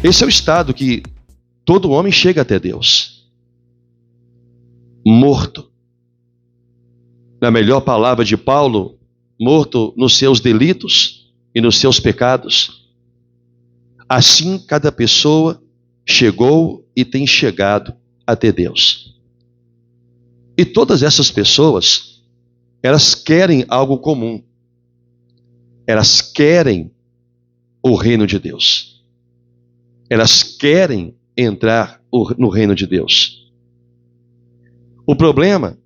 Esse é o estado que todo homem chega até Deus. Morto. Na melhor palavra de Paulo, morto nos seus delitos e nos seus pecados. Assim, cada pessoa chegou e tem chegado até Deus. E todas essas pessoas, elas querem algo comum. Elas querem o reino de Deus. Elas querem entrar no reino de Deus. O problema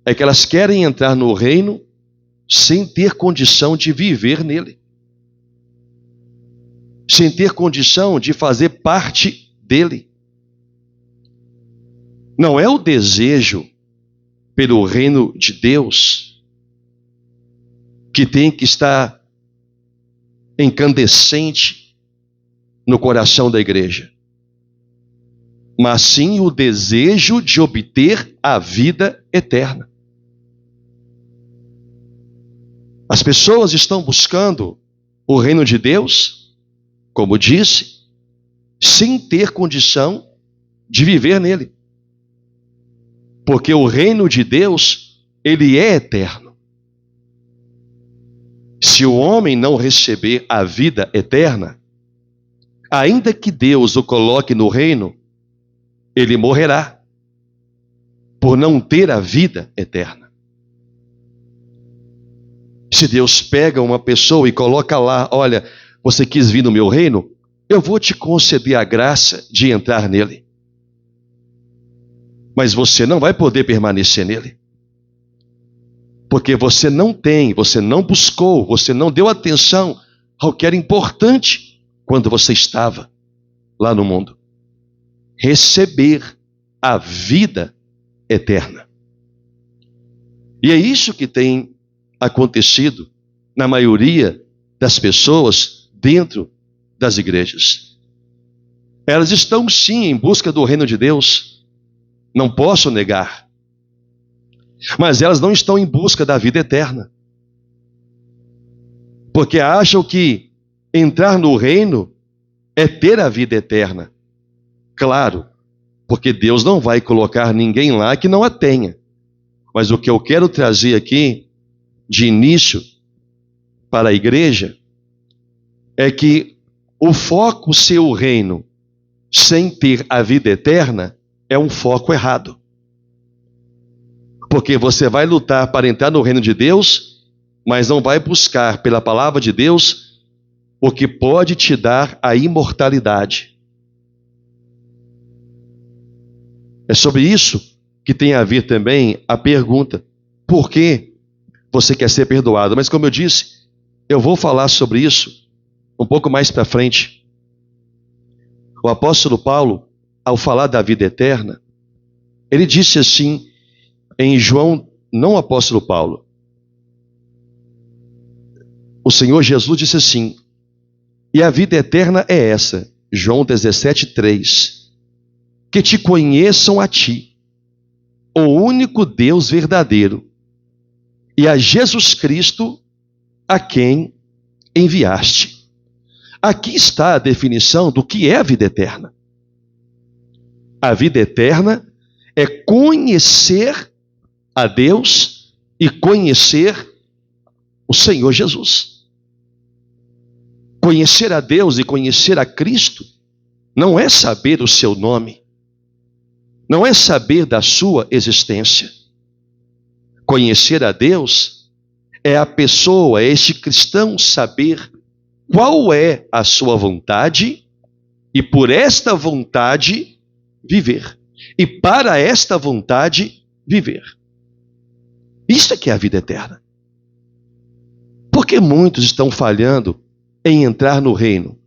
é que elas querem entrar no reino sem ter condição de viver nele. Sem ter condição de fazer parte dele. Não é o desejo pelo reino de Deus que tem que estar incandescente no coração da igreja, mas sim o desejo de obter a vida eterna. As pessoas estão buscando o reino de Deus, como disse, sem ter condição de viver nele. Porque o reino de Deus, ele é eterno. Se o homem não receber a vida eterna, ainda que Deus o coloque no reino, ele morrerá por não ter a vida eterna. Se Deus pega uma pessoa e coloca lá, olha, você quis vir no meu reino, eu vou te conceder a graça de entrar nele. Mas você não vai poder permanecer nele. Porque você não buscou, você não deu atenção ao que era importante quando você estava lá no mundo. Receber a vida eterna. E é isso que tem acontecido na maioria das pessoas dentro das igrejas. Elas estão sim em busca do reino de Deus, não posso negar, mas elas não estão em busca da vida eterna, porque acham que entrar no reino é ter a vida eterna. Claro, porque Deus não vai colocar ninguém lá que não a tenha, mas o que eu quero trazer aqui de início para a igreja é que o foco ser o reino sem ter a vida eterna é um foco errado. Porque você vai lutar para entrar no reino de Deus, mas não vai buscar pela palavra de Deus o que pode te dar a imortalidade. É sobre isso que tem a ver também a pergunta: por que você quer ser perdoado? Mas como eu disse, eu vou falar sobre isso um pouco mais para frente. O apóstolo Paulo, ao falar da vida eterna, ele disse assim em João, não o apóstolo Paulo, o Senhor Jesus disse assim: e a vida eterna é essa, João 17:3, que te conheçam a ti, o único Deus verdadeiro, e a Jesus Cristo, a quem enviaste. Aqui está a definição do que é a vida eterna. A vida eterna é conhecer a Deus e conhecer o Senhor Jesus. Conhecer a Deus e conhecer a Cristo não é saber o seu nome, não é saber da sua existência. Conhecer a Deus é a pessoa, é este cristão saber qual é a sua vontade e por esta vontade viver. E para esta vontade viver. Isso é que é a vida eterna. Porque muitos estão falhando em entrar no reino?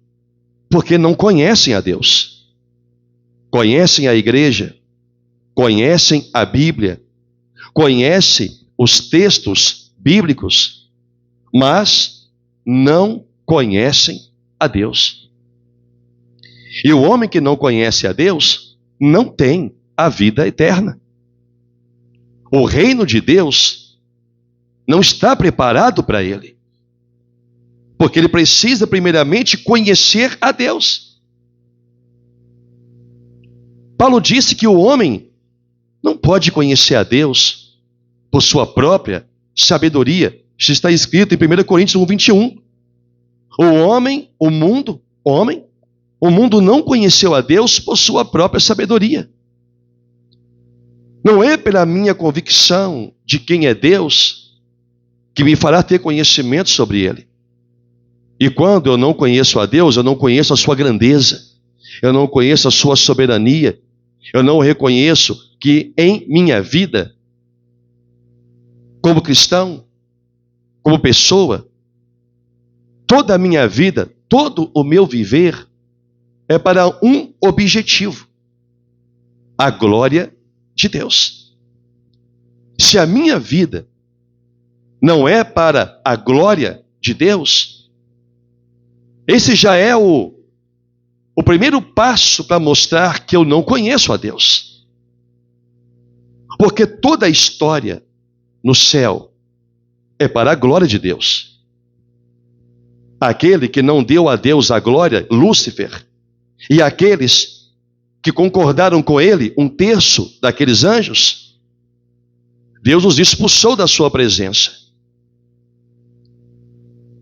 Porque não conhecem a Deus. Conhecem a igreja, conhecem a Bíblia, conhecem os textos bíblicos, mas não conhecem a Deus. E o homem que não conhece a Deus não tem a vida eterna. O reino de Deus não está preparado para ele, porque ele precisa primeiramente conhecer a Deus. Paulo disse que o homem não pode conhecer a Deus por sua própria sabedoria. Isso está escrito em 1 Coríntios 1:21. O mundo não conheceu a Deus por sua própria sabedoria. Não é pela minha convicção de quem é Deus que me fará ter conhecimento sobre Ele. E quando eu não conheço a Deus, eu não conheço a sua grandeza, eu não conheço a sua soberania, eu não reconheço que em minha vida, como cristão, como pessoa, toda a minha vida, todo o meu viver é para um objetivo: a glória de Deus. Se a minha vida não é para a glória de Deus, esse já é o primeiro passo para mostrar que eu não conheço a Deus. Porque toda a história no céu é para a glória de Deus. Aquele que não deu a Deus a glória, Lúcifer, e aqueles que concordaram com ele, 1/3 daqueles anjos, Deus os expulsou da sua presença.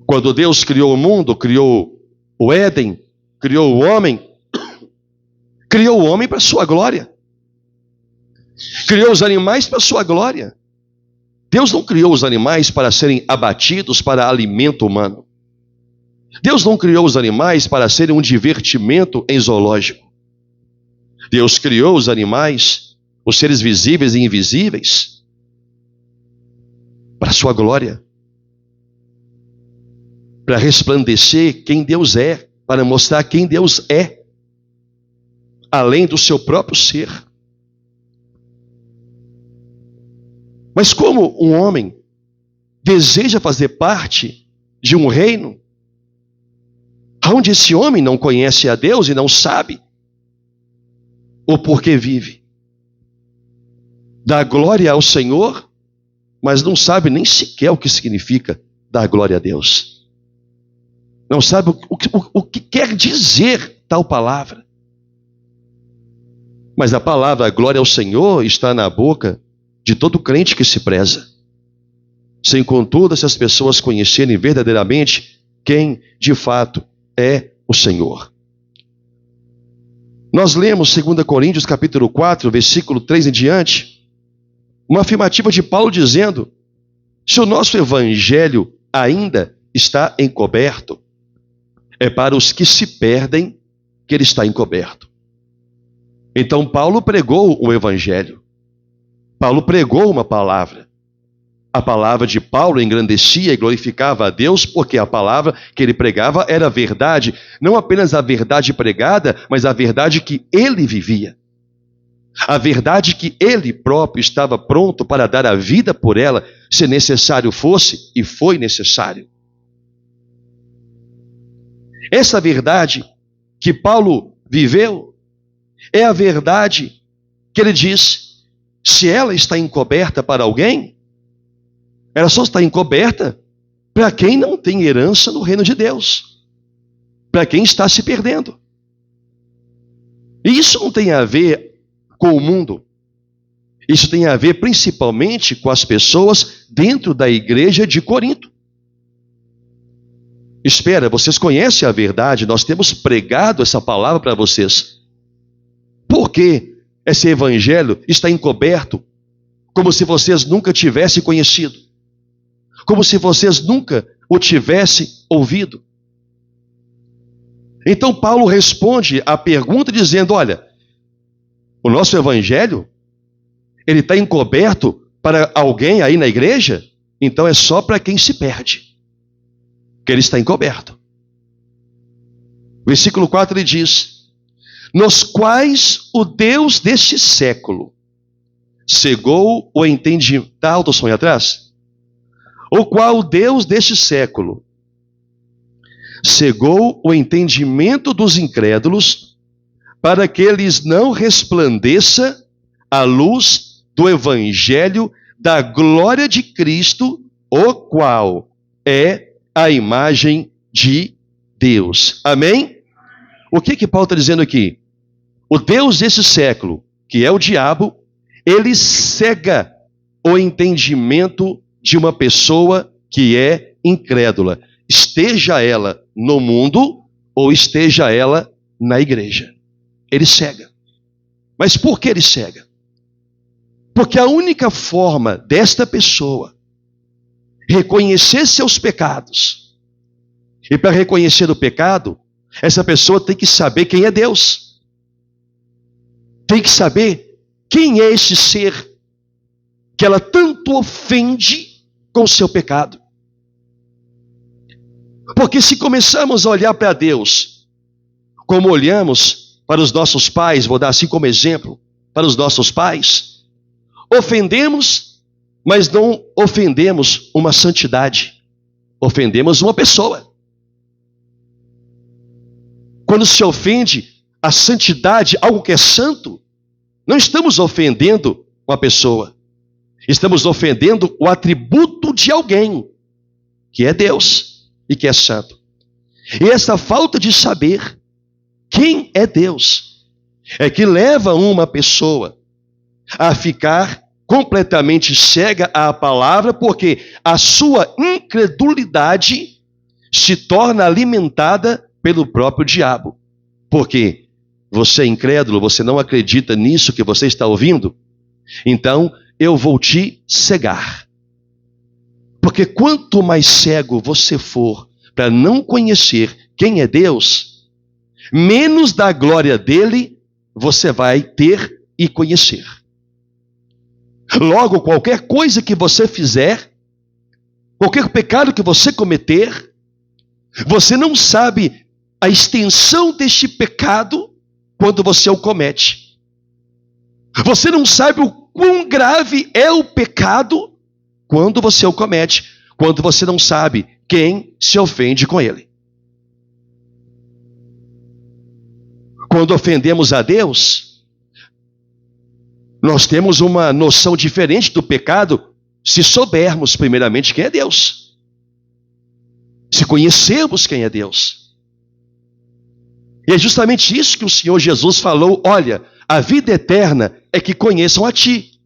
Quando Deus criou o mundo, criou o Éden, criou o homem para a sua glória. Criou os animais para a sua glória. Deus não criou os animais para serem abatidos para alimento humano. Deus não criou os animais para serem um divertimento em zoológico. Deus criou os animais, os seres visíveis e invisíveis, para a sua glória. Para resplandecer quem Deus é, para mostrar quem Deus é, além do seu próprio ser. Mas como um homem deseja fazer parte de um reino onde esse homem não conhece a Deus e não sabe o porquê vive, dá glória ao Senhor, mas não sabe nem sequer o que significa dar glória a Deus, não sabe o que quer dizer tal palavra. Mas a palavra glória ao Senhor está na boca de todo crente que se preza, sem contudo essas pessoas conhecerem verdadeiramente quem de fato é o Senhor. Nós lemos 2 Coríntios capítulo 4, versículo 3 em diante, uma afirmativa de Paulo dizendo: se o nosso evangelho ainda está encoberto, é para os que se perdem que ele está encoberto. Então Paulo pregou o evangelho. Paulo pregou uma palavra. A palavra de Paulo engrandecia e glorificava a Deus, porque a palavra que ele pregava era a verdade, não apenas a verdade pregada, mas a verdade que ele vivia. A verdade que ele próprio estava pronto para dar a vida por ela, se necessário fosse, e foi necessário. Essa verdade que Paulo viveu é a verdade que ele diz: se ela está encoberta para alguém, ela só está encoberta para quem não tem herança no reino de Deus, para quem está se perdendo. E isso não tem a ver com o mundo, isso tem a ver principalmente com as pessoas dentro da igreja de Corinto. Espera, vocês conhecem a verdade, nós temos pregado essa palavra para vocês. Por que esse evangelho está encoberto, como se vocês nunca tivessem conhecido? Como se vocês nunca o tivessem ouvido? Então Paulo responde à pergunta dizendo: olha, o nosso evangelho, ele está encoberto para alguém aí na igreja? Então é só para quem se perde que ele está encoberto. Versículo 4 ele diz: nos quais o Deus deste século cegou o entendimento. Está o sonho atrás? O qual o Deus deste século cegou o entendimento dos incrédulos, para que eles não resplandeça a luz do evangelho da glória de Cristo, o qual é a imagem de Deus. Amém? O que Paulo está dizendo aqui? O Deus desse século, que é o diabo, ele cega o entendimento de uma pessoa que é incrédula, esteja ela no mundo ou esteja ela na igreja. Ele cega. Mas por que ele cega? Porque a única forma desta pessoa reconhecer seus pecados, e para reconhecer o pecado, essa pessoa tem que saber quem é Deus. Tem que saber quem é esse ser que ela tanto ofende com o seu pecado. Porque se começarmos a olhar para Deus como olhamos para os nossos pais, vou dar assim como exemplo, para os nossos pais, ofendemos, mas não ofendemos uma santidade, ofendemos uma pessoa. Quando se ofende a santidade, algo que é santo, não estamos ofendendo uma pessoa, estamos ofendendo o atributo de alguém, que é Deus e que é santo. E essa falta de saber quem é Deus é que leva uma pessoa a ficar completamente cega à palavra, porque a sua incredulidade se torna alimentada pelo próprio diabo. Porque você é incrédulo, você não acredita nisso que você está ouvindo, então eu vou te cegar. Porque quanto mais cego você for para não conhecer quem é Deus, menos da glória dele você vai ter e conhecer. Logo, qualquer coisa que você fizer, qualquer pecado que você cometer, você não sabe a extensão deste pecado quando você o comete. Você não sabe o quão grave é o pecado quando você o comete, quando você não sabe quem se ofende com ele. Quando ofendemos a Deus, nós temos uma noção diferente do pecado se soubermos primeiramente quem é Deus. Se conhecermos quem é Deus. E é justamente isso que o Senhor Jesus falou: olha, a vida eterna é que conheçam a ti.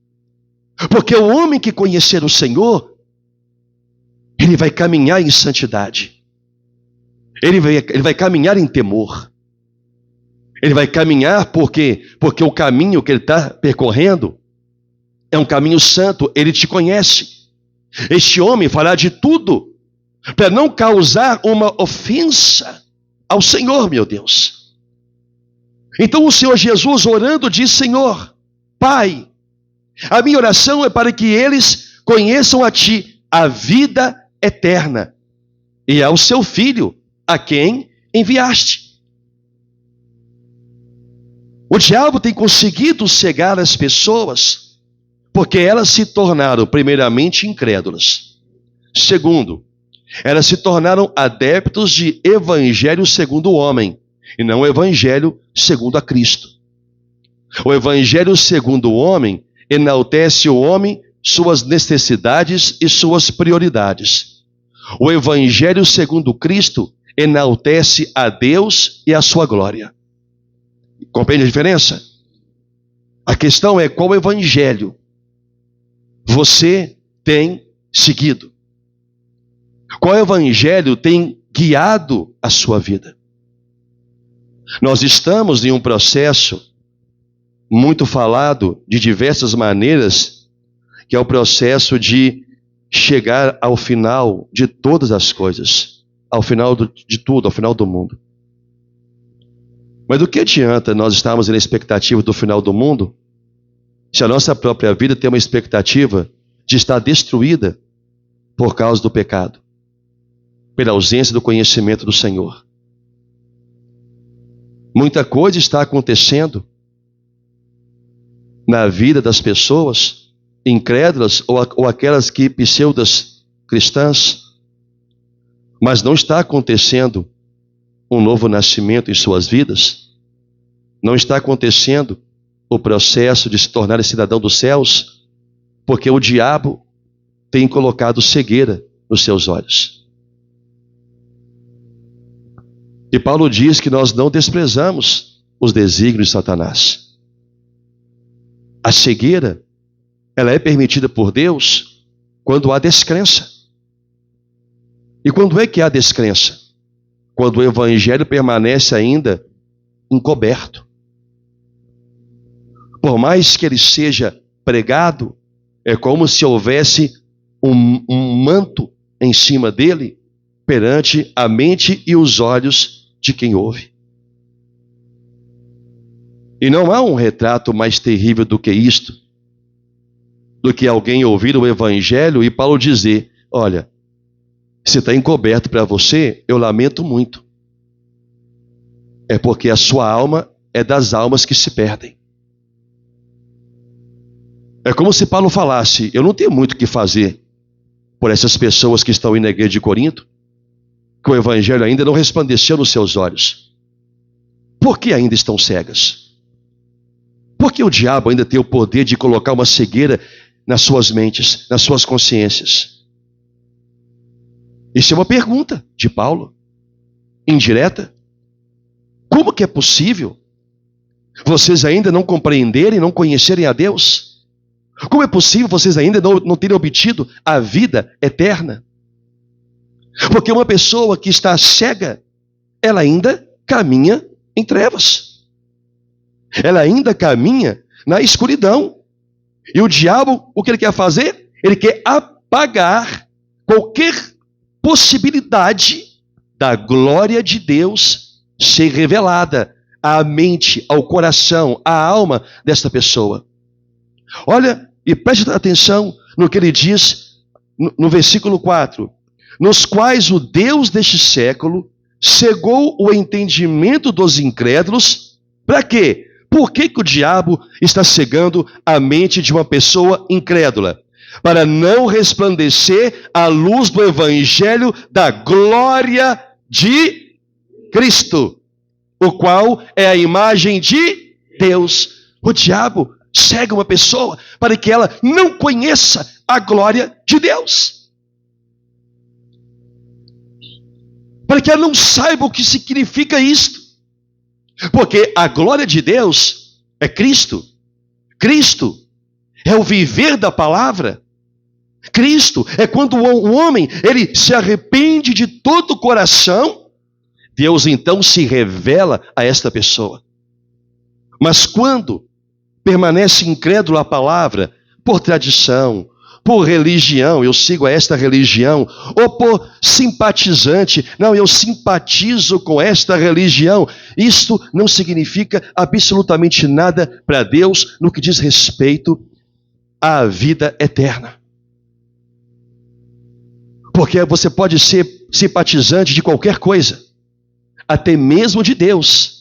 Porque o homem que conhecer o Senhor, ele vai caminhar em santidade. Ele vai caminhar em temor. Ele vai caminhar porque o caminho que ele está percorrendo é um caminho santo. Ele te conhece. Este homem fará de tudo para não causar uma ofensa ao Senhor, meu Deus. Então o Senhor Jesus, orando, diz: Senhor, Pai, a minha oração é para que eles conheçam a Ti, a vida eterna, e ao Seu Filho, a quem enviaste. O diabo tem conseguido cegar as pessoas porque elas se tornaram, primeiramente, incrédulas. Segundo, elas se tornaram adeptos de evangelho segundo o homem, e não o evangelho segundo a Cristo. O evangelho segundo o homem enaltece o homem, suas necessidades e suas prioridades. O evangelho segundo Cristo enaltece a Deus e a sua glória. Compreende a diferença? A questão é qual evangelho você tem seguido. Qual evangelho tem guiado a sua vida? Nós estamos em um processo muito falado de diversas maneiras, que é o processo de chegar ao final de todas as coisas, ao final de tudo, ao final do mundo. Mas do que adianta nós estarmos na expectativa do final do mundo, se a nossa própria vida tem uma expectativa de estar destruída por causa do pecado, pela ausência do conhecimento do Senhor? Muita coisa está acontecendo na vida das pessoas incrédulas ou aquelas que pseudas cristãs, mas não está acontecendo um novo nascimento em suas vidas, não está acontecendo o processo de se tornar cidadão dos céus, porque o diabo tem colocado cegueira nos seus olhos. E Paulo diz que nós não desprezamos os desígnios de Satanás. A cegueira, ela é permitida por Deus quando há descrença. E quando é que há descrença? Quando o evangelho permanece ainda encoberto. Por mais que ele seja pregado, é como se houvesse um manto em cima dele, perante a mente e os olhos de quem ouve. E não há um retrato mais terrível do que isto, do que alguém ouvir o evangelho e Paulo dizer: olha, se está encoberto para você, eu lamento muito. É porque a sua alma é das almas que se perdem. É como se Paulo falasse: eu não tenho muito o que fazer por essas pessoas que estão aí na igreja de Corinto, que o evangelho ainda não resplandeceu nos seus olhos. Por que ainda estão cegas? Por que o diabo ainda tem o poder de colocar uma cegueira nas suas mentes, nas suas consciências? Isso é uma pergunta de Paulo, indireta. Como que é possível vocês ainda não compreenderem, não conhecerem a Deus? Como é possível vocês ainda não terem obtido a vida eterna? Porque uma pessoa que está cega, ela ainda caminha em trevas. Ela ainda caminha na escuridão. E o diabo, o que ele quer fazer? Ele quer apagar qualquer possibilidade da glória de Deus ser revelada à mente, ao coração, à alma desta pessoa. Olha, e preste atenção no que ele diz no versículo 4. Nos quais o Deus deste século cegou o entendimento dos incrédulos. Para quê? Por que o diabo está cegando a mente de uma pessoa incrédula? Para não resplandecer a luz do evangelho da glória de Cristo, o qual é a imagem de Deus. O diabo cega uma pessoa para que ela não conheça a glória de Deus. Para que ela não saiba o que significa isto. Porque a glória de Deus é Cristo. Cristo é o viver da palavra. Cristo é quando o homem ele se arrepende de todo o coração. Deus então se revela a esta pessoa. Mas quando permanece incrédulo à palavra, por tradição, por religião, eu sigo esta religião, ou por simpatizante, não, eu simpatizo com esta religião, isto não significa absolutamente nada para Deus no que diz respeito à vida eterna. Porque você pode ser simpatizante de qualquer coisa, até mesmo de Deus,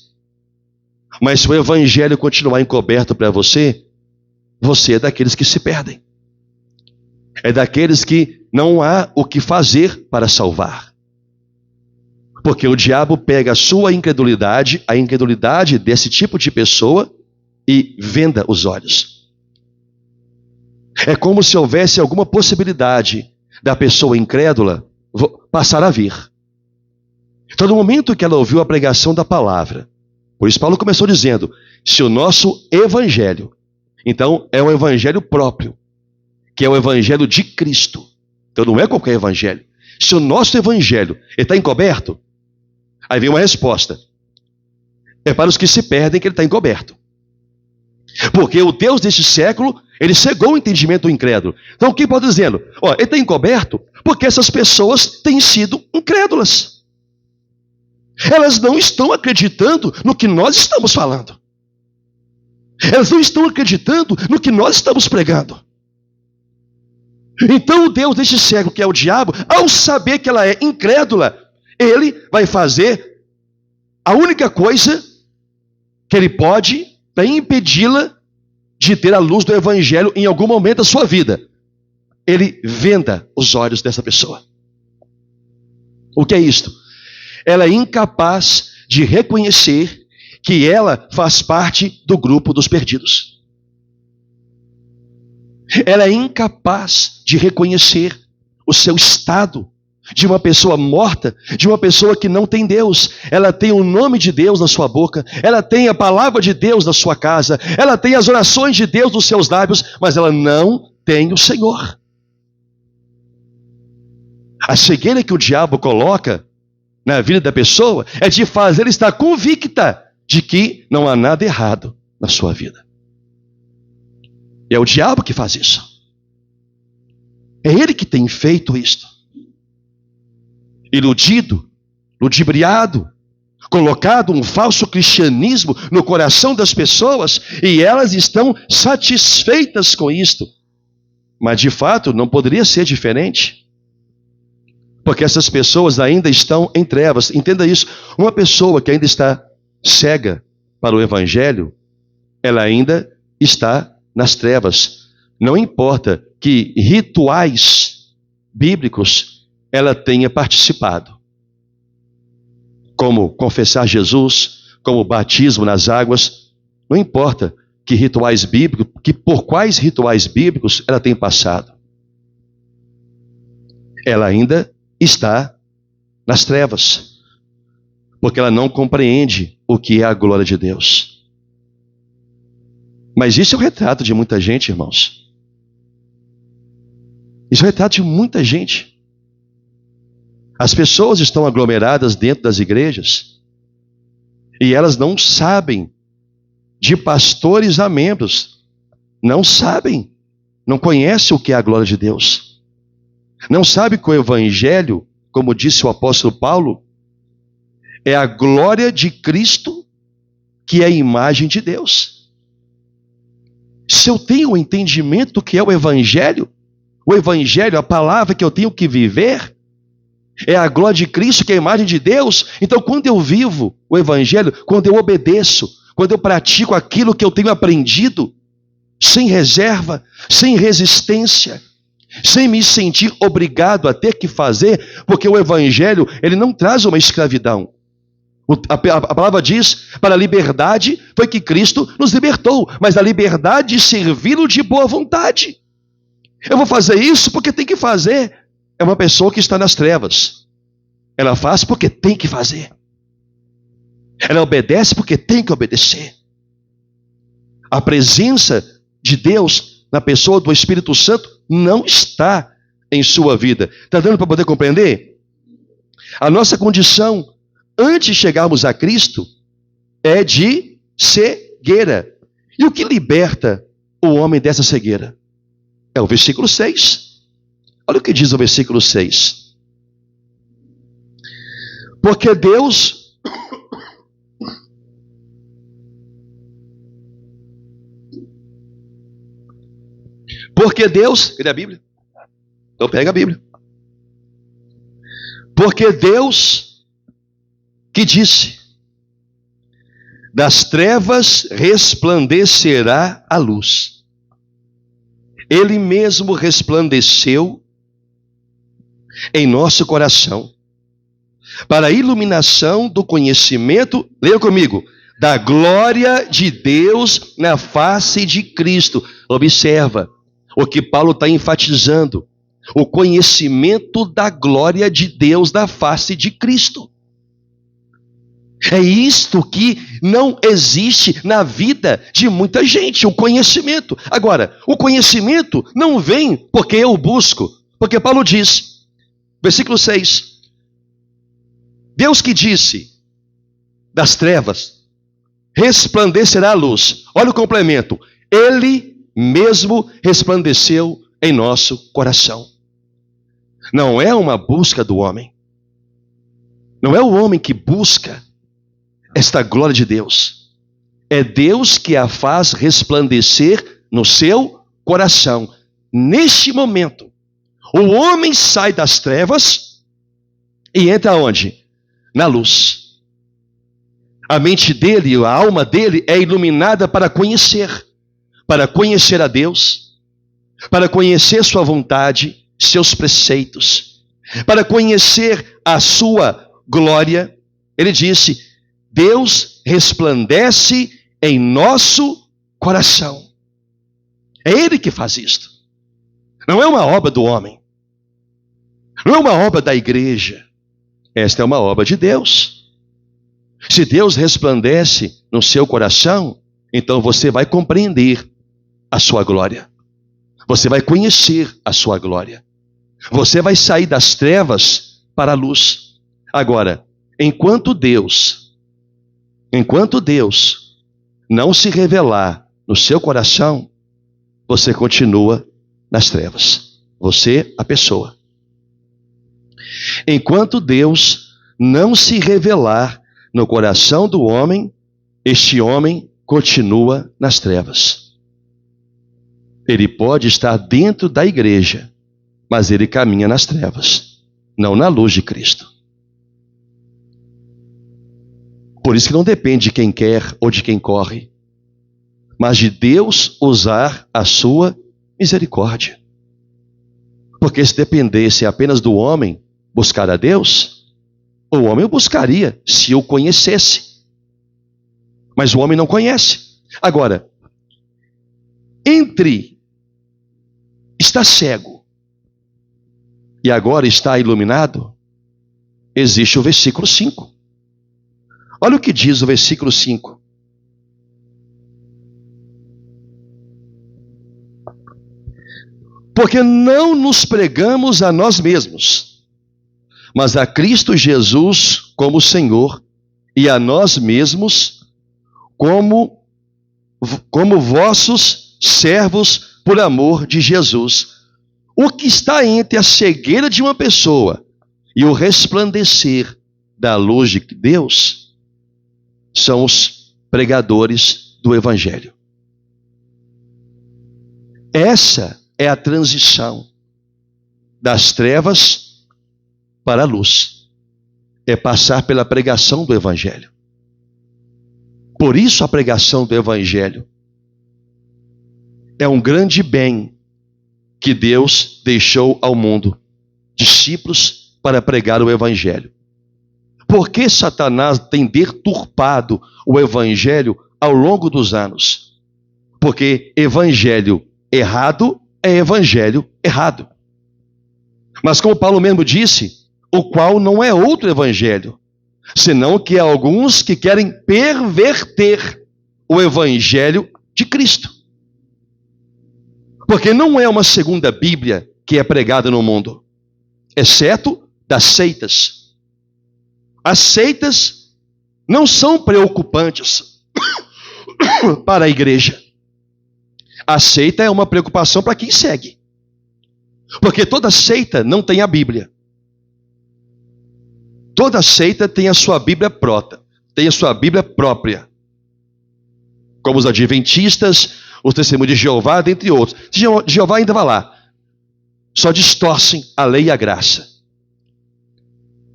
mas se o evangelho continuar encoberto para você, você é daqueles que se perdem. É daqueles que não há o que fazer para salvar. Porque o diabo pega a sua incredulidade, a incredulidade desse tipo de pessoa, e venda os olhos. É como se houvesse alguma possibilidade da pessoa incrédula passar a vir. Então, no momento que ela ouviu a pregação da palavra, por isso Paulo começou dizendo, se o nosso evangelho, então é um evangelho próprio, que é o evangelho de Cristo. Então não é qualquer evangelho. Se o nosso evangelho está encoberto, aí vem uma resposta. É para os que se perdem que ele está encoberto. Porque o Deus deste século, ele cegou o entendimento do incrédulo. Então o que Paulo está dizendo? Ele está encoberto porque essas pessoas têm sido incrédulas. Elas não estão acreditando no que nós estamos falando. Elas não estão acreditando no que nós estamos pregando. Então o Deus deste cego, que é o diabo, ao saber que ela é incrédula, ele vai fazer a única coisa que ele pode para impedi-la de ter a luz do evangelho em algum momento da sua vida. Ele venda os olhos dessa pessoa. O que é isto? Ela é incapaz de reconhecer que ela faz parte do grupo dos perdidos. Ela é incapaz de reconhecer o seu estado de uma pessoa morta, de uma pessoa que não tem Deus. Ela tem o nome de Deus na sua boca, ela tem a palavra de Deus na sua casa, ela tem as orações de Deus nos seus lábios, mas ela não tem o Senhor. A cegueira que o diabo coloca na vida da pessoa é de fazer ela estar convicta de que não há nada errado na sua vida. E é o diabo que faz isso. É ele que tem feito isto. Iludido, ludibriado, colocado um falso cristianismo no coração das pessoas e elas estão satisfeitas com isto. Mas de fato não poderia ser diferente. Porque essas pessoas ainda estão em trevas. Entenda isso. Uma pessoa que ainda está cega para o evangelho, ela ainda está nas trevas. Não importa que rituais bíblicos ela tenha participado, como confessar Jesus, como batismo nas águas, não importa que rituais bíblicos, que por quais rituais bíblicos ela tem passado, ela ainda está nas trevas, porque ela não compreende o que é a glória de Deus. Mas isso é o retrato de muita gente, irmãos. Isso é o retrato de muita gente. As pessoas estão aglomeradas dentro das igrejas e elas não sabem, de pastores a membros, não sabem, não conhecem o que é a glória de Deus. Não sabem que o evangelho, como disse o apóstolo Paulo, é a glória de Cristo, que é a imagem de Deus. Se eu tenho o entendimento do que é o evangelho, a palavra que eu tenho que viver, é a glória de Cristo, que é a imagem de Deus. Então, quando eu vivo o evangelho, quando eu obedeço, quando eu pratico aquilo que eu tenho aprendido, sem reserva, sem resistência, sem me sentir obrigado a ter que fazer, porque o evangelho, ele não traz uma escravidão. A palavra diz, para a liberdade foi que Cristo nos libertou, mas a liberdade de servi-lo de boa vontade. Eu vou fazer isso porque tem que fazer. É uma pessoa que está nas trevas. Ela faz porque tem que fazer. Ela obedece porque tem que obedecer. A presença de Deus na pessoa do Espírito Santo não está em sua vida. Está dando para poder compreender? A nossa condição, antes de chegarmos a Cristo, é de cegueira. E o que liberta o homem dessa cegueira? É o versículo 6. Olha o que diz o versículo 6. Porque Deus cadê a Bíblia? Então pega a Bíblia. Porque Deus que disse, das trevas resplandecerá a luz. Ele mesmo resplandeceu em nosso coração, para a iluminação do conhecimento, leia comigo, da glória de Deus na face de Cristo. Observa o que Paulo está enfatizando, o conhecimento da glória de Deus na face de Cristo. É isto que não existe na vida de muita gente, o conhecimento. Agora, o conhecimento não vem porque eu busco, porque Paulo diz, versículo 6, Deus que disse, das trevas resplandecerá a luz. Olha o complemento, Ele mesmo resplandeceu em nosso coração. Não é uma busca do homem, não é o homem que busca esta glória de Deus, é Deus que a faz resplandecer no seu coração. Neste momento, o homem sai das trevas e entra onde? Na luz. A mente dele, a alma dele é iluminada para conhecer a Deus, para conhecer sua vontade, seus preceitos, para conhecer a sua glória. Ele disse, Deus resplandece em nosso coração. É Ele que faz isto. Não é uma obra do homem. Não é uma obra da igreja. Esta é uma obra de Deus. Se Deus resplandece no seu coração, então você vai compreender a sua glória. Você vai conhecer a sua glória. Você vai sair das trevas para a luz. Agora, enquanto Deus não se revelar no seu coração, você continua nas trevas. Você, a pessoa. Enquanto Deus não se revelar no coração do homem, este homem continua nas trevas. Ele pode estar dentro da igreja, mas ele caminha nas trevas, não na luz de Cristo. Por isso que não depende de quem quer ou de quem corre, mas de Deus usar a sua misericórdia. Porque se dependesse apenas do homem buscar a Deus, o homem o buscaria se o conhecesse. Mas o homem não conhece. Agora, entre estar cego e agora está iluminado, existe o versículo 5. Olha o que diz o versículo 5. Porque não nos pregamos a nós mesmos, mas a Cristo Jesus como Senhor, e a nós mesmos como vossos servos por amor de Jesus. O que está entre a cegueira de uma pessoa e o resplandecer da luz de Deus são os pregadores do Evangelho. Essa é a transição das trevas para a luz. É passar pela pregação do Evangelho. Por isso a pregação do Evangelho é um grande bem que Deus deixou ao mundo. Discípulos para pregar o Evangelho. Por que Satanás tem deturpado o Evangelho ao longo dos anos? Porque Evangelho errado é Evangelho errado. Mas como Paulo mesmo disse, o qual não é outro Evangelho, senão que há alguns que querem perverter o Evangelho de Cristo. Porque não é uma segunda Bíblia que é pregada no mundo, exceto das seitas. As seitas não são preocupantes para a igreja. A seita é uma preocupação para quem segue. Porque toda seita não tem a Bíblia. Toda seita tem a sua Bíblia própria. Tem a sua Bíblia própria. Como os adventistas, os testemunhos de Jeová, dentre outros. Jeová ainda vai lá. Só distorcem a lei e a graça.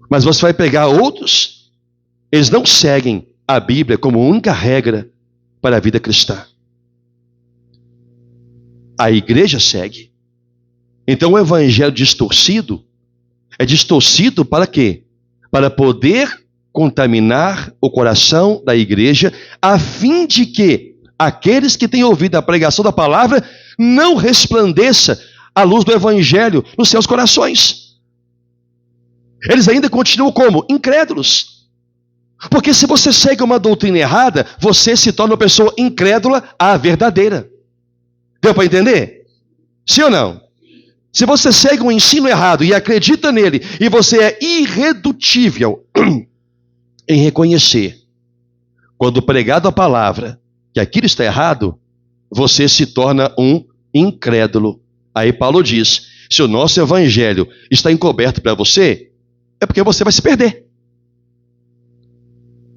Mas você vai pegar outros, eles não seguem a Bíblia como única regra para a vida cristã. A igreja segue. Então o evangelho distorcido é distorcido para quê? Para poder contaminar o coração da igreja, a fim de que aqueles que têm ouvido a pregação da palavra não resplandeça a luz do evangelho nos seus corações. Eles ainda continuam como? Incrédulos. Porque se você segue uma doutrina errada, você se torna uma pessoa incrédula à verdadeira. Deu para entender? Sim ou não? Se você segue um ensino errado e acredita nele, e você é irredutível em reconhecer, quando pregado a palavra, que aquilo está errado, você se torna um incrédulo. Aí Paulo diz, se o nosso evangelho está encoberto para você, é porque você vai se perder.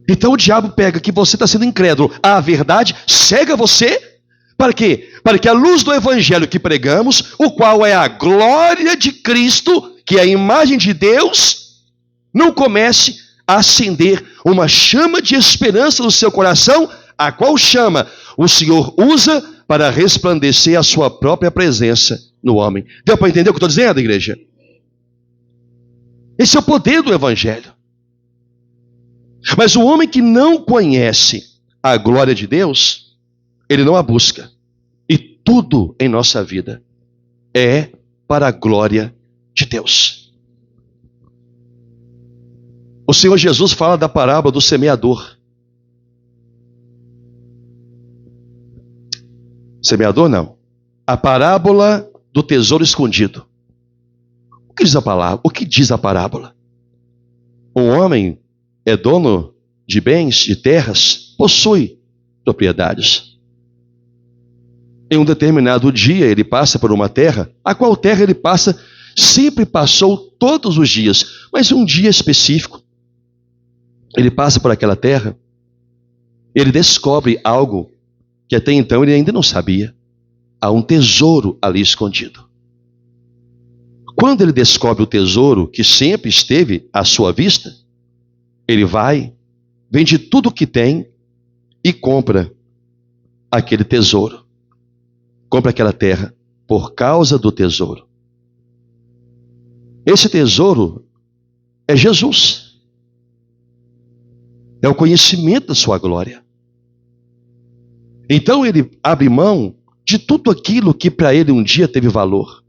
Então o diabo pega que você está sendo incrédulo à verdade, cega você, para quê? Para que a luz do evangelho que pregamos, o qual é a glória de Cristo, que é a imagem de Deus, não comece a acender uma chama de esperança no seu coração, a qual chama o Senhor usa para resplandecer a sua própria presença no homem. Deu para entender o que eu estou dizendo, igreja? Esse é o poder do evangelho. Mas o homem que não conhece a glória de Deus, ele não a busca. E tudo em nossa vida é para a glória de Deus. O Senhor Jesus fala da parábola do semeador. Semeador não. A parábola do tesouro escondido. O que diz a palavra? O que diz a parábola? Um homem é dono de bens, de terras, possui propriedades. Em um determinado dia ele passa por uma terra, a qual terra ele passa, sempre passou todos os dias, mas um dia específico, ele passa por aquela terra, ele descobre algo que até então ele ainda não sabia. Há um tesouro ali escondido. Quando ele descobre o tesouro que sempre esteve à sua vista, ele vai, vende tudo o que tem e compra aquele tesouro. Compra aquela terra por causa do tesouro. Esse tesouro é Jesus. É o conhecimento da sua glória. Então ele abre mão de tudo aquilo que para ele um dia teve valor.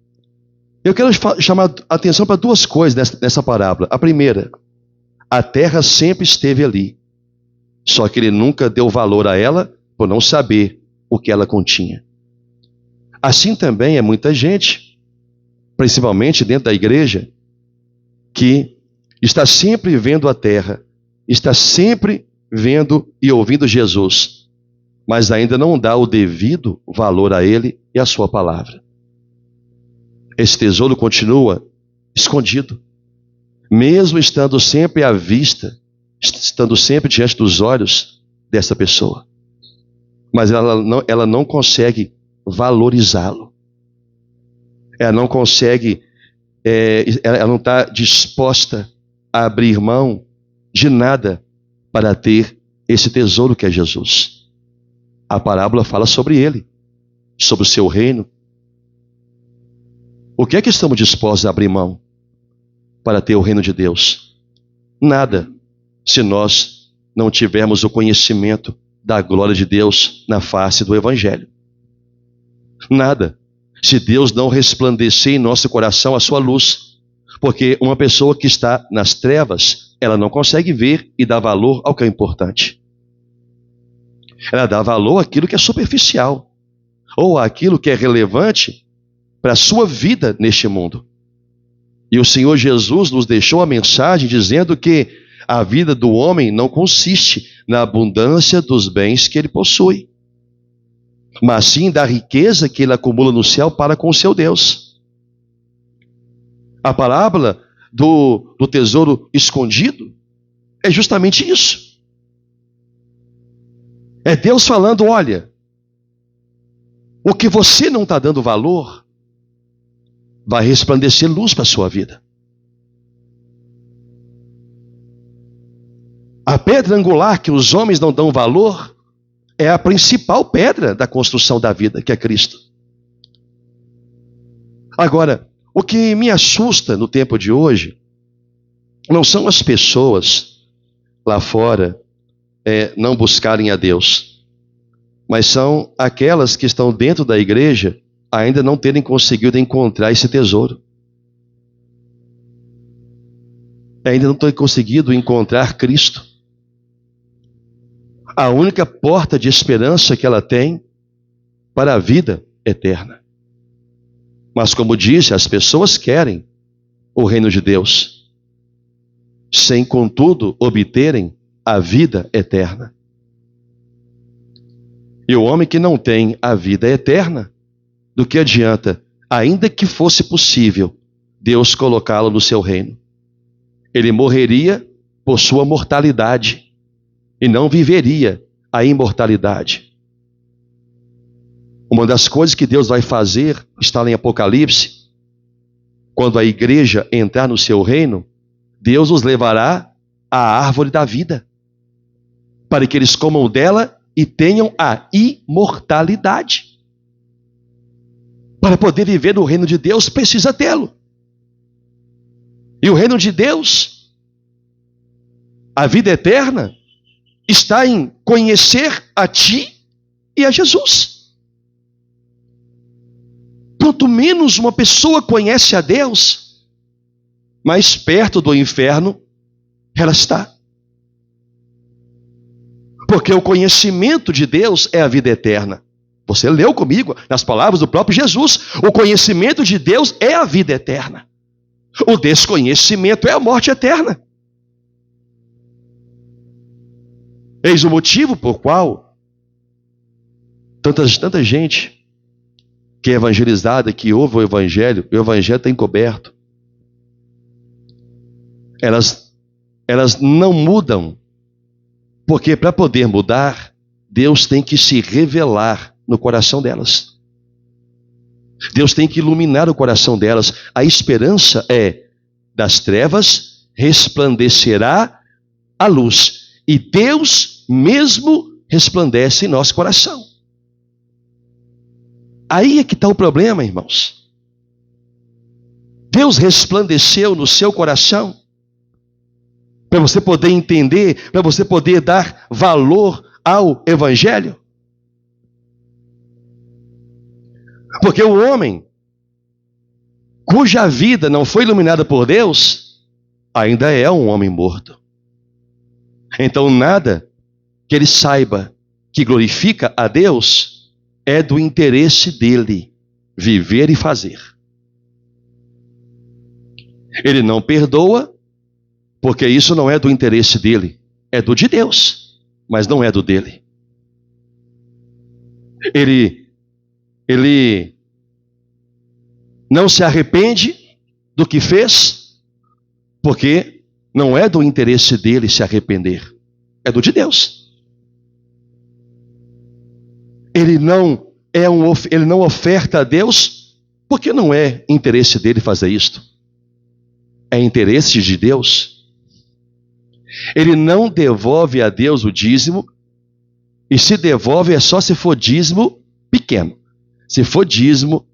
Eu quero chamar a atenção para duas coisas nessa parábola. A primeira, a terra sempre esteve ali, só que ele nunca deu valor a ela por não saber o que ela continha. Assim também é muita gente, principalmente dentro da igreja, que está sempre vendo a terra, está sempre vendo e ouvindo Jesus, mas ainda não dá o devido valor a ele e a sua palavra. Esse tesouro continua escondido, mesmo estando sempre à vista, estando sempre diante dos olhos dessa pessoa. Mas ela não consegue valorizá-lo. Ela não consegue, ela não está disposta a abrir mão de nada para ter esse tesouro que é Jesus. A parábola fala sobre ele, sobre o seu reino. O que é que estamos dispostos a abrir mão para ter o reino de Deus? Nada, se nós não tivermos o conhecimento da glória de Deus na face do Evangelho. Nada, se Deus não resplandecer em nosso coração a sua luz. Porque uma pessoa que está nas trevas, ela não consegue ver e dar valor ao que é importante. Ela dá valor àquilo que é superficial, ou àquilo que é relevante para a sua vida neste mundo. E o Senhor Jesus nos deixou a mensagem dizendo que a vida do homem não consiste na abundância dos bens que ele possui, mas sim da riqueza que ele acumula no céu para com o seu Deus. A parábola do tesouro escondido é justamente isso. É Deus falando, olha, o que você não está dando valor, vai resplandecer luz para a sua vida. A pedra angular que os homens não dão valor é a principal pedra da construção da vida, que é Cristo. Agora, o que me assusta no tempo de hoje não são as pessoas lá fora não buscarem a Deus, mas são aquelas que estão dentro da igreja ainda não terem conseguido encontrar esse tesouro. Ainda não terem conseguido encontrar Cristo. A única porta de esperança que ela tem para a vida eterna. Mas como disse, as pessoas querem o reino de Deus, sem contudo obterem a vida eterna. E o homem que não tem a vida eterna, do que adianta, ainda que fosse possível, Deus colocá-lo no seu reino? Ele morreria por sua mortalidade e não viveria a imortalidade. Uma das coisas que Deus vai fazer, está lá em Apocalipse, quando a igreja entrar no seu reino, Deus os levará à árvore da vida, para que eles comam dela e tenham a imortalidade. Para poder viver no reino de Deus, precisa tê-lo. E o reino de Deus, a vida eterna, está em conhecer a ti e a Jesus. Quanto menos uma pessoa conhece a Deus, mais perto do inferno Ela está. Porque o conhecimento de Deus é a vida eterna. Você leu comigo nas palavras do próprio Jesus. O conhecimento de Deus é a vida eterna. O desconhecimento é a morte eterna. Eis o motivo por qual tanta gente que é evangelizada, que ouve o evangelho está encoberto. Elas não mudam, porque para poder mudar, Deus tem que se revelar no coração delas. Deus tem que iluminar o coração delas. A esperança é: das trevas resplandecerá a luz. E Deus mesmo resplandece em nosso coração. Aí é que está o problema, irmãos. Deus resplandeceu no seu coração para você poder entender, para você poder dar valor ao evangelho. Porque o homem cuja vida não foi iluminada por Deus ainda é um homem morto. Então nada que ele saiba que glorifica a Deus é do interesse dele viver e fazer. Ele não perdoa, porque isso não é do interesse dele, é do de Deus, mas não é do dele. Ele não se arrepende do que fez, porque não é do interesse dele se arrepender, é do de Deus. Ele não oferta a Deus, porque não é interesse dele fazer isto. É interesse de Deus. Ele não devolve a Deus o dízimo, e se devolve é só se for dízimo pequeno. Se for dízimo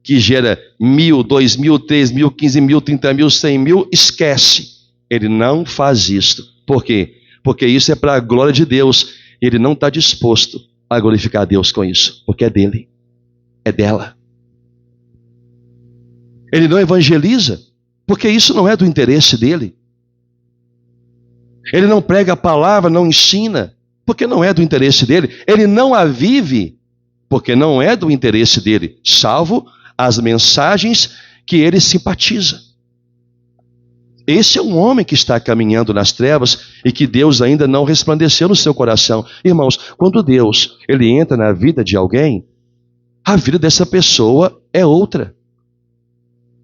que gera 1.000, 2.000, 3.000, 15.000, 30.000, 100.000, esquece. Ele não faz isto. Por quê? Porque isso é para a glória de Deus. Ele não está disposto a glorificar a Deus com isso, porque é dele, é dela. Ele não evangeliza, porque isso não é do interesse dele. Ele não prega a palavra, não ensina, porque não é do interesse dele. Ele não a vive, porque não é do interesse dele, salvo as mensagens que ele simpatiza. Esse é um homem que está caminhando nas trevas e que Deus ainda não resplandeceu no seu coração. Irmãos, quando Deus ele entra na vida de alguém, a vida dessa pessoa é outra.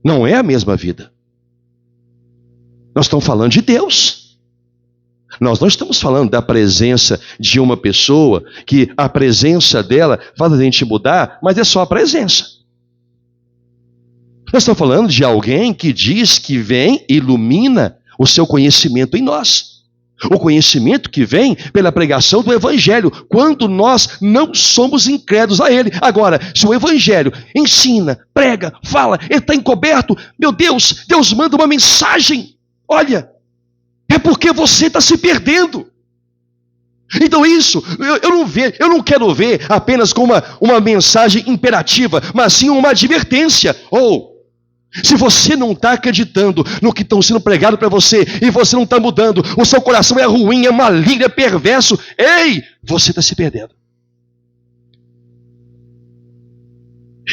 Não é a mesma vida. Nós estamos falando de Deus. Nós não estamos falando da presença de uma pessoa, que a presença dela faz a gente mudar, mas é só a presença. Nós estamos falando de alguém que diz que vem e ilumina o seu conhecimento em nós. O conhecimento que vem pela pregação do Evangelho, quando nós não somos incrédulos a ele. Agora, se o Evangelho ensina, prega, fala, ele está encoberto, meu Deus, Deus manda uma mensagem. Olha, é porque você está se perdendo. Então isso, eu não quero ver apenas como uma mensagem imperativa, mas sim uma advertência. Se você não está acreditando no que estão sendo pregado para você, e você não está mudando, o seu coração é ruim, é maligno, é perverso, ei, você está se perdendo.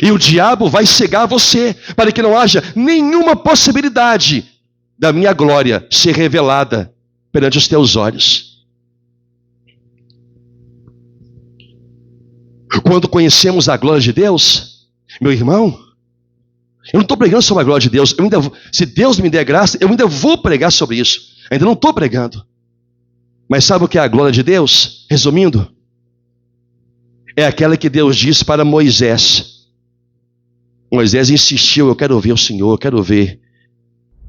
E o diabo vai cegar você, para que não haja nenhuma possibilidade da minha glória ser revelada perante os teus olhos. Quando conhecemos a glória de Deus, meu irmão, eu não estou pregando sobre a glória de Deus. Se Deus me der graça, eu ainda vou pregar sobre isso. Ainda não estou pregando. Mas sabe o que é a glória de Deus? Resumindo, é aquela que Deus disse para Moisés. Moisés insistiu, eu quero ver o Senhor, eu quero ver.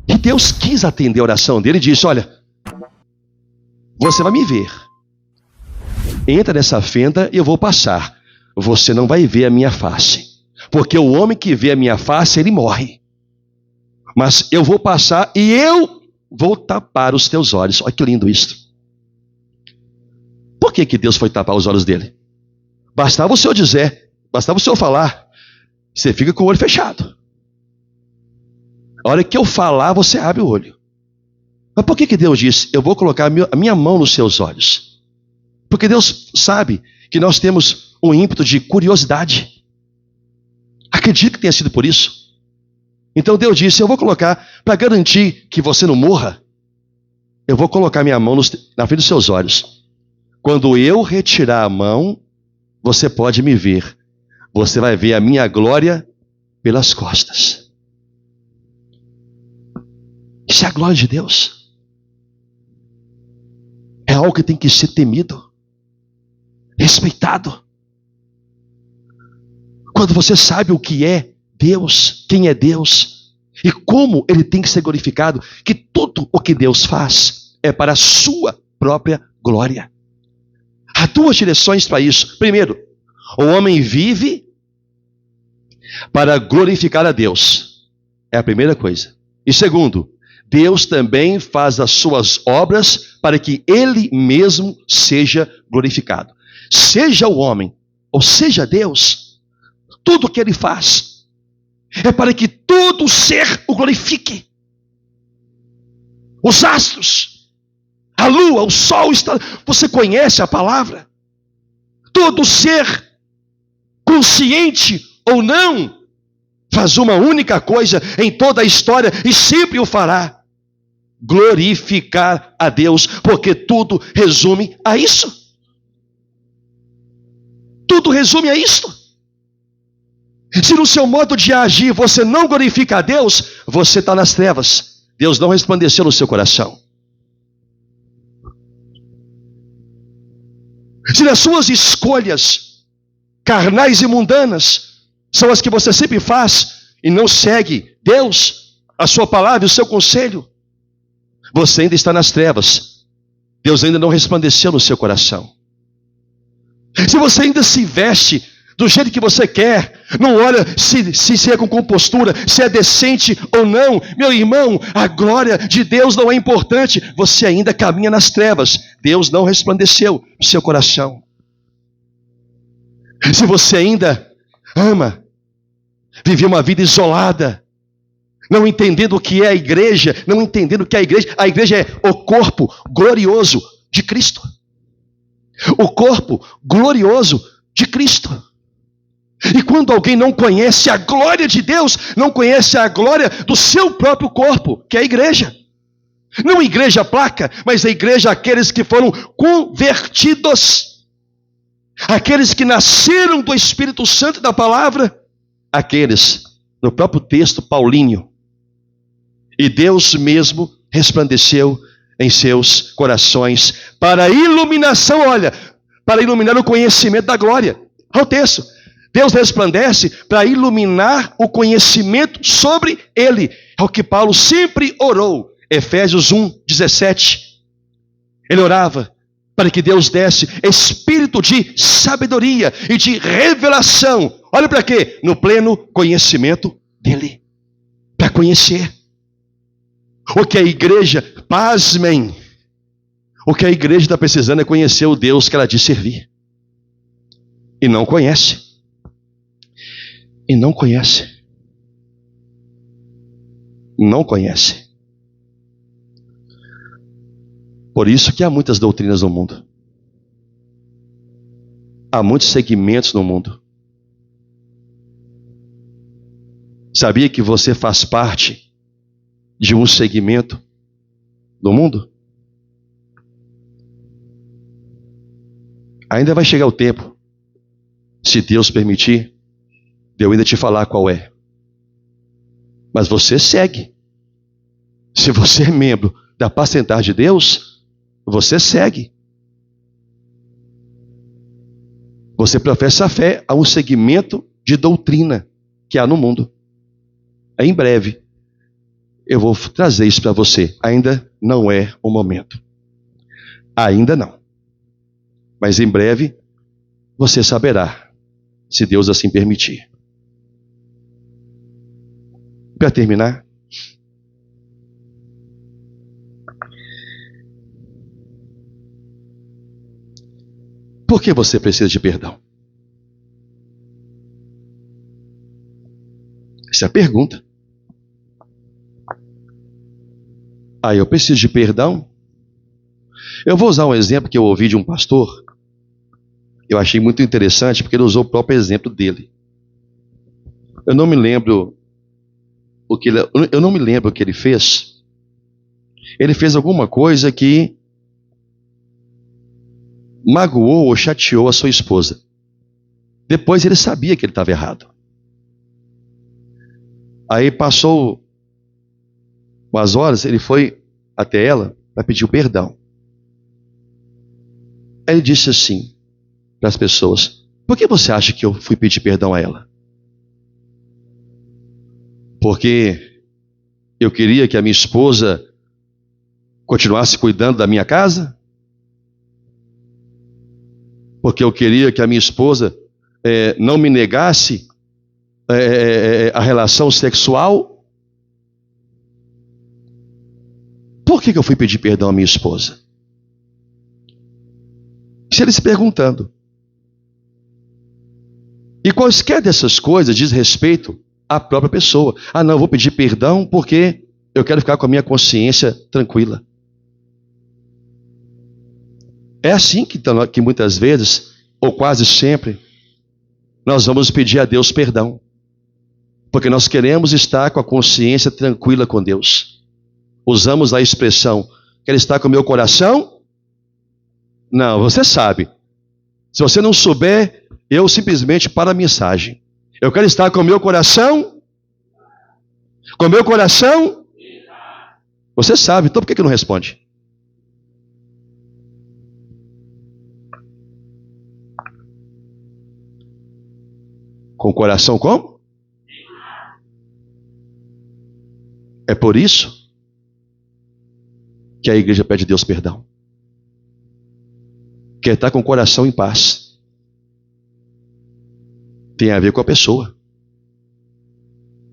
E Deus quis atender a oração dele e disse, olha, você vai me ver. Entra nessa fenda e eu vou passar. Você não vai ver a minha face. Porque o homem que vê a minha face, ele morre. Mas eu vou passar e eu vou tapar os teus olhos. Olha que lindo isso. Por que Deus foi tapar os olhos dele? Bastava o Senhor dizer, bastava o Senhor falar. Você fica com o olho fechado. A hora que eu falar, você abre o olho. Mas por que Deus disse, eu vou colocar a minha mão nos seus olhos? Porque Deus sabe que nós temos um ímpeto de curiosidade. Acredito que tenha sido por isso. Então Deus disse, eu vou colocar, para garantir que você não morra, eu vou colocar minha mão na frente dos seus olhos. Quando eu retirar a mão, você pode me ver. Você vai ver a minha glória pelas costas. Isso é a glória de Deus. É algo que tem que ser temido, respeitado. Quando você sabe o que é Deus, quem é Deus e como Ele tem que ser glorificado, que tudo o que Deus faz é para a sua própria glória. Há duas direções para isso. Primeiro, o homem vive para glorificar a Deus. É a primeira coisa. E segundo, Deus também faz as suas obras para que Ele mesmo seja glorificado. Seja o homem, ou seja Deus, tudo que Ele faz é para que todo ser o glorifique. Os astros, a lua, o sol, você conhece a palavra? Todo ser, consciente ou não, faz uma única coisa em toda a história e sempre o fará: glorificar a Deus, porque tudo resume a isso. Tudo resume a isso. Se no seu modo de agir você não glorifica a Deus, você está nas trevas. Deus não resplandeceu no seu coração. Se nas suas escolhas carnais e mundanas são as que você sempre faz e não segue Deus, a sua palavra e o seu conselho, você ainda está nas trevas. Deus ainda não resplandeceu no seu coração. Se você ainda se veste do jeito que você quer, não olha se é com compostura, se é decente ou não, meu irmão, a glória de Deus não é importante. Você ainda caminha nas trevas. Deus não resplandeceu no seu coração. Se você ainda ama viver uma vida isolada, não entendendo o que é a igreja, não entendendo o que é a igreja é o corpo glorioso de Cristo. O corpo glorioso de Cristo. E quando alguém não conhece a glória de Deus, não conhece a glória do seu próprio corpo, que é a igreja. Não a igreja placa, mas a igreja, aqueles que foram convertidos, aqueles que nasceram do Espírito Santo e da palavra, aqueles, no próprio texto paulíneo, e Deus mesmo resplandeceu em seus corações para a iluminação, olha, para iluminar o conhecimento da glória. Olha o texto. Deus resplandece para iluminar o conhecimento sobre Ele. É o que Paulo sempre orou. Efésios 1:17. Ele orava para que Deus desse espírito de sabedoria e de revelação. Olha para quê? No pleno conhecimento dEle. Para conhecer. O que a igreja, pasmem, o que a igreja está precisando é conhecer o Deus que ela diz servir. E não conhece. E não conhece. Não conhece. Por isso que há muitas doutrinas no mundo. Há muitos segmentos no mundo. Sabia que você faz parte de um segmento do mundo? Ainda vai chegar o tempo, se Deus permitir, de eu ainda te falar qual é. Mas você segue. Se você é membro da pacentar de Deus, você segue. Você professa a fé a um segmento de doutrina que há no mundo. Em breve, eu vou trazer isso para você. Ainda não é o momento. Ainda não. Mas em breve, você saberá, se Deus assim permitir. Para terminar, por que você precisa de perdão? Essa é a pergunta. Ah, eu preciso de perdão? Eu vou usar um exemplo que eu ouvi de um pastor. Eu achei muito interessante porque ele usou o próprio exemplo dele. Eu não me lembro eu não me lembro o que ele fez. Ele fez alguma coisa que magoou ou chateou a sua esposa. Depois ele sabia que ele estava errado. Aí passou umas horas, ele foi até ela para pedir o perdão. Aí ele disse assim para as pessoas: por que você acha que eu fui pedir perdão a ela? Porque eu queria que a minha esposa continuasse cuidando da minha casa? Porque eu queria que a minha esposa não me negasse a relação sexual? Por que eu fui pedir perdão à minha esposa? Se ele se perguntando. E quaisquer dessas coisas diz respeito à própria pessoa. Ah, não, eu vou pedir perdão porque eu quero ficar com a minha consciência tranquila. É assim que muitas vezes, ou quase sempre, nós vamos pedir a Deus perdão. Porque nós queremos estar com a consciência tranquila com Deus. Usamos a expressão: quer estar com o meu coração? Não, você sabe. Se você não souber, eu simplesmente paro a mensagem. Eu quero estar com o meu coração? Com o meu coração? Você sabe, então por que não responde? Com o coração como? É por isso que a igreja pede a Deus perdão. Quer estar com o coração em paz. Tem a ver com a pessoa.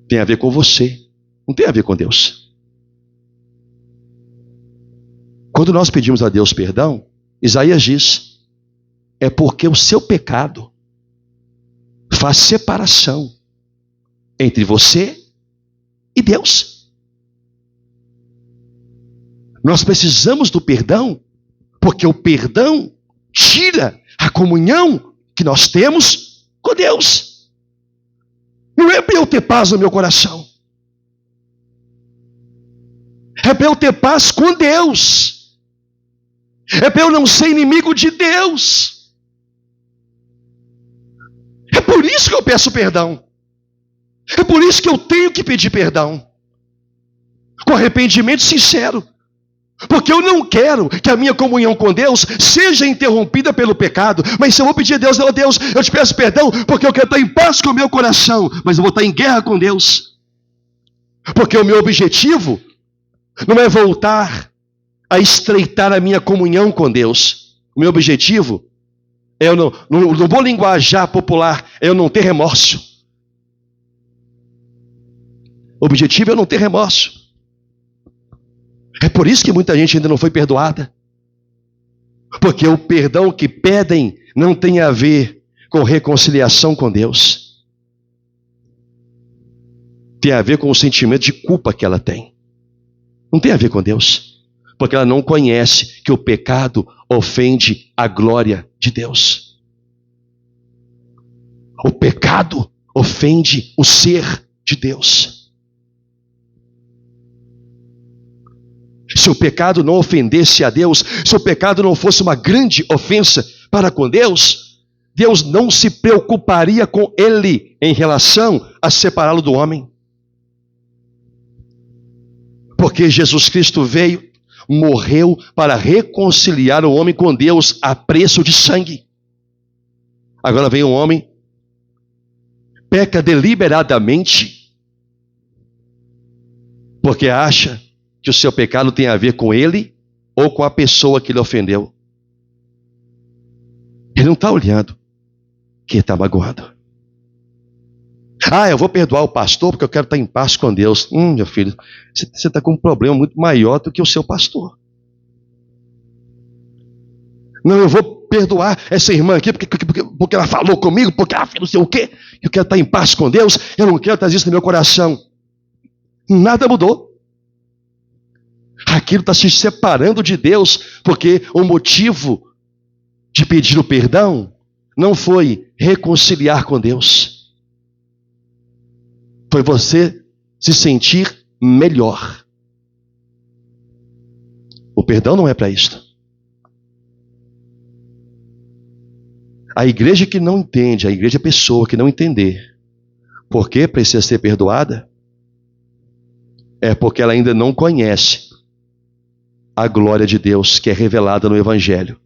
Tem a ver com você. Não tem a ver com Deus. Quando nós pedimos a Deus perdão, Isaías diz: é porque o seu pecado faz separação entre você e Deus. Nós precisamos do perdão, porque o perdão tira a comunhão que nós temos com Deus. Não é para eu ter paz no meu coração. É para eu ter paz com Deus. É para eu não ser inimigo de Deus. É por isso que eu peço perdão. É por isso que eu tenho que pedir perdão. Com arrependimento sincero. Porque eu não quero que a minha comunhão com Deus seja interrompida pelo pecado. Mas se eu vou pedir a Deus: oh Deus, eu te peço perdão porque eu quero estar em paz com o meu coração. Mas eu vou estar em guerra com Deus. Porque o meu objetivo não é voltar a estreitar a minha comunhão com Deus. O meu objetivo é eu não vou linguajar popular, é eu não ter remorso. O objetivo é eu não ter remorso. É por isso que muita gente ainda não foi perdoada. Porque o perdão que pedem não tem a ver com reconciliação com Deus. Tem a ver com o sentimento de culpa que ela tem. Não tem a ver com Deus. Porque ela não conhece que o pecado ofende a glória de Deus. O pecado ofende o ser de Deus. Se o pecado não ofendesse a Deus, se o pecado não fosse uma grande ofensa para com Deus, Deus não se preocuparia com ele em relação a separá-lo do homem. Porque Jesus Cristo veio, morreu para reconciliar o homem com Deus a preço de sangue. Agora vem um homem, peca deliberadamente, porque acha que o seu pecado tem a ver com ele ou com a pessoa que ele ofendeu. Ele não está olhando que ele está magoado. Ah, eu vou perdoar o pastor porque eu quero estar em paz com Deus. Meu filho, você está com um problema muito maior do que o seu pastor. Não, eu vou perdoar essa irmã aqui porque ela falou comigo, porque ela fez não sei o quê. Eu quero estar em paz com Deus, eu não quero trazer isso no meu coração. Nada mudou. Aquilo está se separando de Deus, porque o motivo de pedir o perdão não foi reconciliar com Deus. Foi você se sentir melhor. O perdão não é para isto. A igreja que não entende, a igreja pessoa que não entender por que precisa ser perdoada, é porque ela ainda não conhece a glória de Deus que é revelada no Evangelho.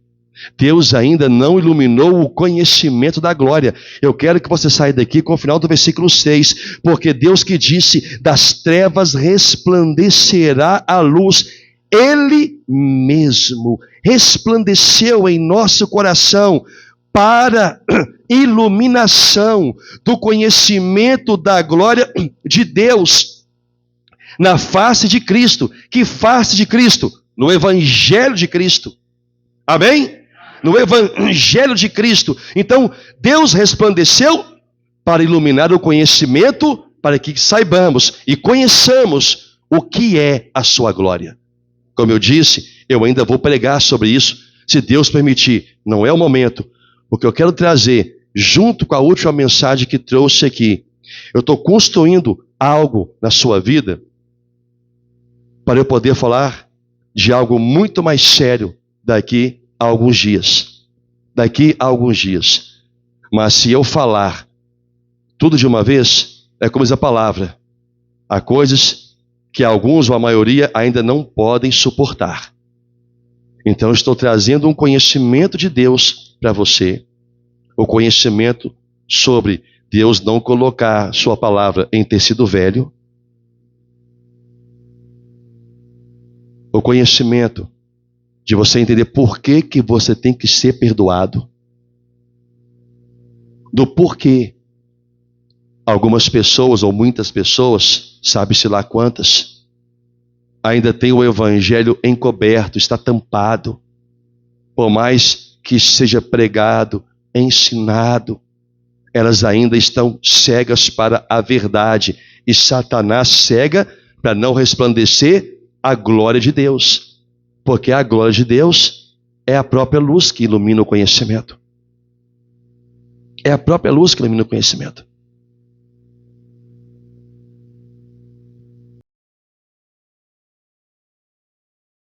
Deus ainda não iluminou o conhecimento da glória. Eu quero que você saia daqui com o final do versículo 6, porque Deus que disse, das trevas resplandecerá a luz, Ele mesmo resplandeceu em nosso coração para iluminação do conhecimento da glória de Deus na face de Cristo. Que face de Cristo? No Evangelho de Cristo. Amém? No Evangelho de Cristo. Então, Deus resplandeceu para iluminar o conhecimento, para que saibamos e conheçamos o que é a sua glória. Como eu disse, eu ainda vou pregar sobre isso, se Deus permitir. Não é o momento, porque eu quero trazer, junto com a última mensagem que trouxe aqui, eu estou construindo algo na sua vida, para eu poder falar de algo muito mais sério daqui a alguns dias. Daqui a alguns dias. Mas se eu falar tudo de uma vez, é como diz a palavra. Há coisas que alguns ou a maioria ainda não podem suportar. Então eu estou trazendo um conhecimento de Deus para você. O conhecimento sobre Deus não colocar sua palavra em tecido velho. O conhecimento de você entender por que você tem que ser perdoado. Do porquê. Algumas pessoas, ou muitas pessoas, sabe-se lá quantas, ainda tem o evangelho encoberto, está tampado. Por mais que seja pregado, ensinado, elas ainda estão cegas para a verdade. E Satanás cega para não resplandecer a glória de Deus. Porque a glória de Deus é a própria luz que ilumina o conhecimento. É a própria luz que ilumina o conhecimento.